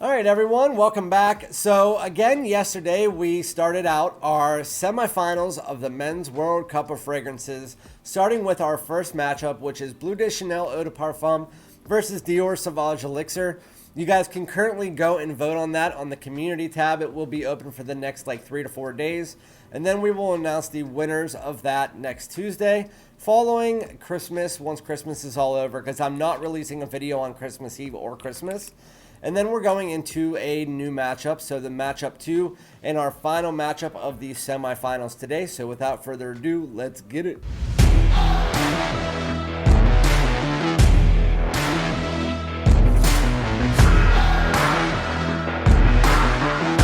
All right, everyone, welcome back. So again, yesterday we started out our semifinals of the Men's World Cup of Fragrances, starting with our first matchup, which is Bleu de Chanel Eau de Parfum versus Dior Sauvage ELIXIR. You guys can currently go and vote on that on the community tab. It will be open for the next 3 to 4 days. And then we will announce the winners of that next Tuesday, following Christmas, once Christmas is all over, because I'm not releasing a video on Christmas Eve or Christmas. And then we're going into a new matchup, so the matchup 2 and our final matchup of the semifinals today. So without further ado, let's get it.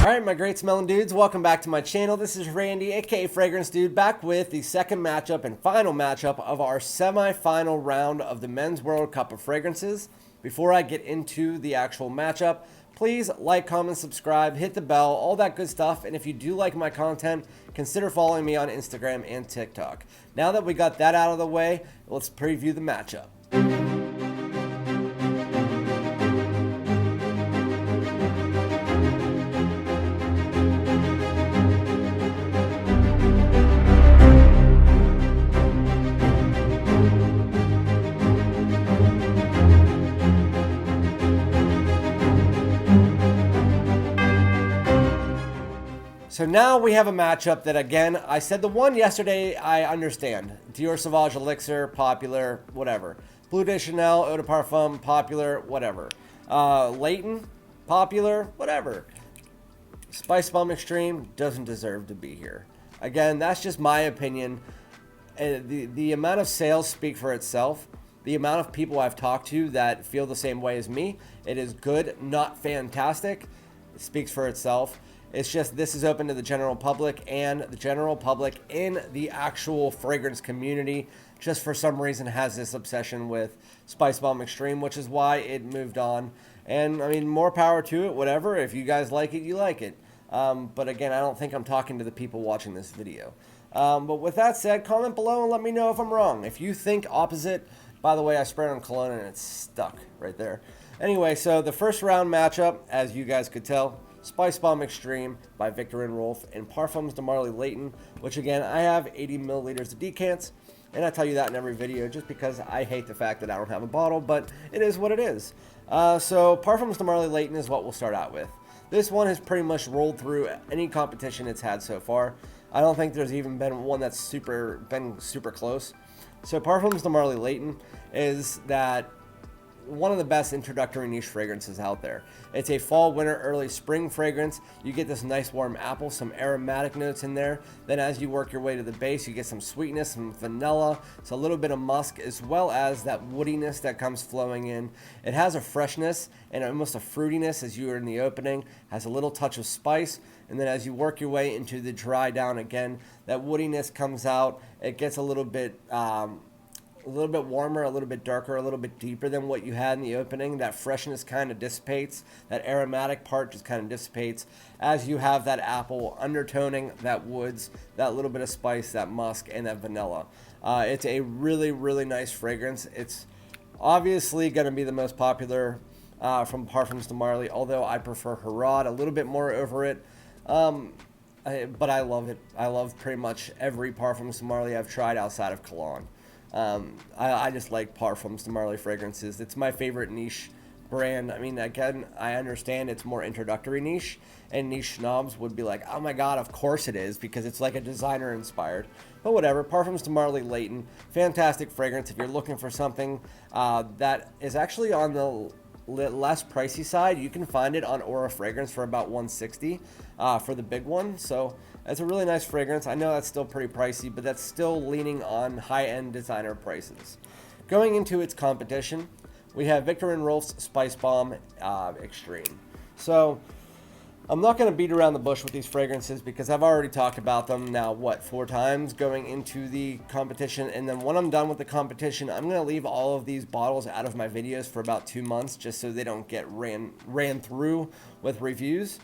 Alright, my great smelling dudes, welcome back to my channel. This is Randy, aka Fragrance Dude, back with the second matchup and final matchup of our semi-final round of the Men's World Cup of Fragrances. Before I get into the actual matchup, please like, comment, subscribe, hit the bell, all that good stuff. And if you do like my content, consider following me on Instagram and TikTok. Now that we got that out of the way, let's preview the matchup. So now we have a matchup that, again, I said the one yesterday, I understand. Dior Sauvage ELIXIR, popular, whatever. Bleu de Chanel Eau de Parfum, popular, whatever. Layton, popular, whatever. Spicebomb Extreme doesn't deserve to be here. Again, that's just my opinion. The amount of sales speak for itself. The amount of people I've talked to that feel the same way as me. It is good, not fantastic. It speaks for itself. It's just this is open to the general public, and the general public in the actual fragrance community just for some reason has this obsession with Spicebomb Extreme, which is why it moved on. And I mean, more power to it, whatever. If you guys like it, you like it. But again, I don't think I'm talking to the people watching this video. But with that said, comment below and let me know if I'm wrong. If you think opposite, by the way, I sprayed on cologne and it's stuck right there. Anyway, so the first round matchup, as you guys could tell, Spicebomb Extreme by Viktor and Rolf, and Parfums de Marly Layton, which again, I have 80 milliliters of decants, and I tell you that in every video just because I hate the fact that I don't have a bottle, but it is what it is. So Parfums de Marly Layton is what we'll start out with. This one has pretty much rolled through any competition it's had so far. I don't think there's even been one that's been super close. So Parfums de Marly Layton is that one of the best introductory niche fragrances out there. It's a fall, winter, early spring fragrance. You get this nice warm apple, some aromatic notes in there. Then as you work your way to the base, you get some sweetness, some vanilla, so a little bit of musk, as well as that woodiness that comes flowing in. It has a freshness and almost a fruitiness as you are in the opening, has a little touch of spice. And then as you work your way into the dry down again, that woodiness comes out. It gets a little bit warmer, a little bit darker, a little bit deeper than what you had in the opening. That freshness kind of dissipates. That aromatic part just kind of dissipates as you have that apple undertoning, that woods, that little bit of spice, that musk, and that vanilla. It's a really, really nice fragrance. It's obviously going to be the most popular from Parfums de Marly, although I prefer Harad a little bit more over it. But I love it. I love pretty much every Parfums de Marly I've tried outside of Cologne. I just like Parfums de Marly fragrances. It's my favorite niche brand. I mean, again, I understand it's more introductory niche, and niche snobs would be like, oh my god, of course it is, because it's like a designer inspired. But whatever, Parfums de Marly Layton, fantastic fragrance. If you're looking for something that is actually on the less pricey side, you can find it on Aura Fragrance for about $160 for the big one. So it's a really nice fragrance. I know that's still pretty pricey, but that's still leaning on high-end designer prices. Going into its competition, we have Viktor and Rolf's Spicebomb Extreme. So I'm not going to beat around the bush with these fragrances because I've already talked about them now, 4 times going into the competition. And then when I'm done with the competition, I'm going to leave all of these bottles out of my videos for about 2 months just so they don't get ran through with reviews,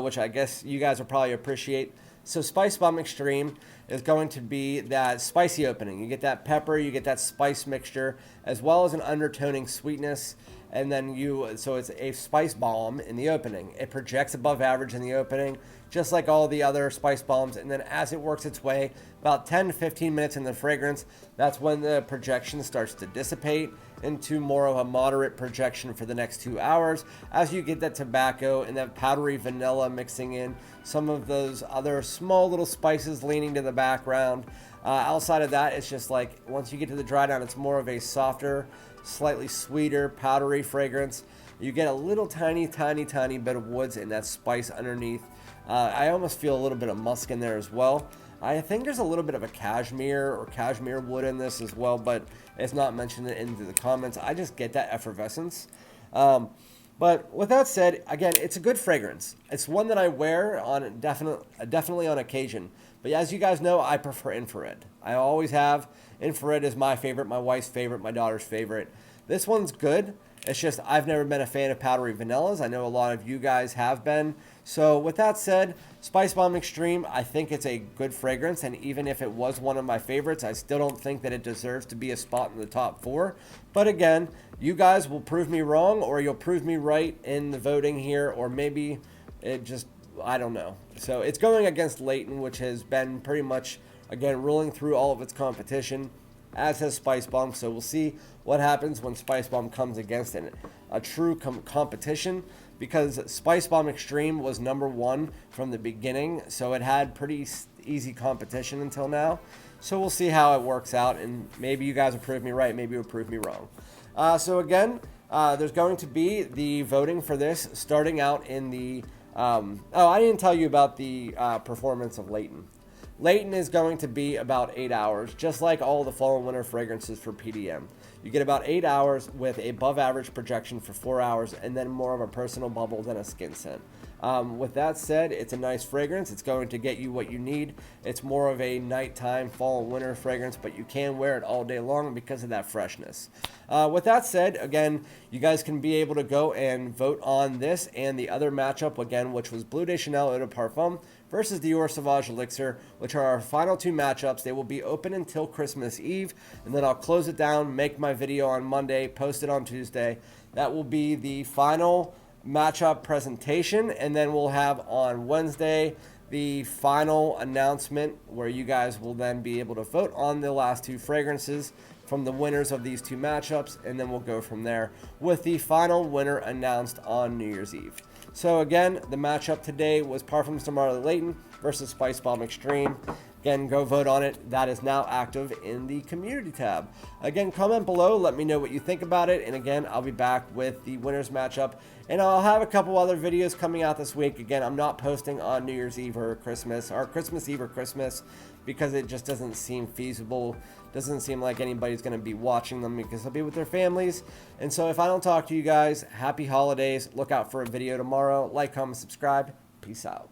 which I guess you guys will probably appreciate. So Spicebomb Extreme is going to be that spicy opening. You get that pepper, you get that spice mixture, as well as an undertoning sweetness. and then so it's a spice bomb in the opening. It projects above average in the opening, just like all the other spice bombs, and then as it works its way, about 10 to 15 minutes in the fragrance, that's when the projection starts to dissipate into more of a moderate projection for the next 2 hours, as you get that tobacco and that powdery vanilla mixing in, some of those other small little spices leaning to the background. Outside of that, it's just like, once you get to the dry down, it's more of a softer, slightly sweeter, powdery fragrance. You get a little tiny bit of woods and that spice underneath. I almost feel a little bit of musk in there as well. I think there's a little bit of a cashmere or cashmere wood in this as well, but it's not mentioned in the comments. I just get that effervescence. But with that said, again, it's a good fragrance. It's one that I wear on definitely on occasion. But as you guys know, I prefer infrared. I always have. Infrared is my favorite, my wife's favorite, my daughter's favorite. This one's good. It's just I've never been a fan of powdery vanillas. I know a lot of you guys have been. So with that said, Spicebomb Extreme, I think it's a good fragrance. And even if it was one of my favorites, I still don't think that it deserves to be a spot in the top 4. But again, you guys will prove me wrong, or you'll prove me right in the voting here, or maybe it just, I don't know. So it's going against Layton, which has been pretty much, again, ruling through all of its competition, as has Spicebomb. So we'll see what happens when Spicebomb comes against a true competition, because Spicebomb Extreme was #1 from the beginning, so it had pretty easy competition until now. So we'll see how it works out, and maybe you guys will prove me right, maybe you'll prove me wrong. So again, there's going to be the voting for this starting out in the I didn't tell you about the performance of Layton. Layton is going to be about 8 hours, just like all the fall and winter fragrances for PDM. You get about 8 hours with a above average projection for 4 hours, and then more of a personal bubble than a skin scent. With that said, it's a nice fragrance. It's going to get you what you need. It's more of a nighttime fall and winter fragrance, but you can wear it all day long because of that freshness. With that said, again, you guys can be able to go and vote on this and the other matchup, again, which was Bleu de Chanel Eau de Parfum versus Dior Sauvage Elixir, which are our final 2 matchups. They will be open until Christmas Eve, and then I'll close it down, make my video on Monday, post it on Tuesday. That will be the final matchup presentation, and then we'll have on Wednesday the final announcement, where you guys will then be able to vote on the last 2 fragrances from the winners of these 2 matchups, and then we'll go from there with the final winner announced on New Year's Eve. So again, the matchup today was Parfums de Marly Layton versus Spicebomb Extreme. Again, go vote on it. That is now active in the community tab. Again, comment below. Let me know what you think about it. And again, I'll be back with the winners matchup. And I'll have a couple other videos coming out this week. Again, I'm not posting on New Year's Eve or Christmas Eve or Christmas, because it just doesn't seem feasible. Doesn't seem like anybody's going to be watching them, because they'll be with their families. And so if I don't talk to you guys, happy holidays. Look out for a video tomorrow. Like, comment, subscribe. Peace out.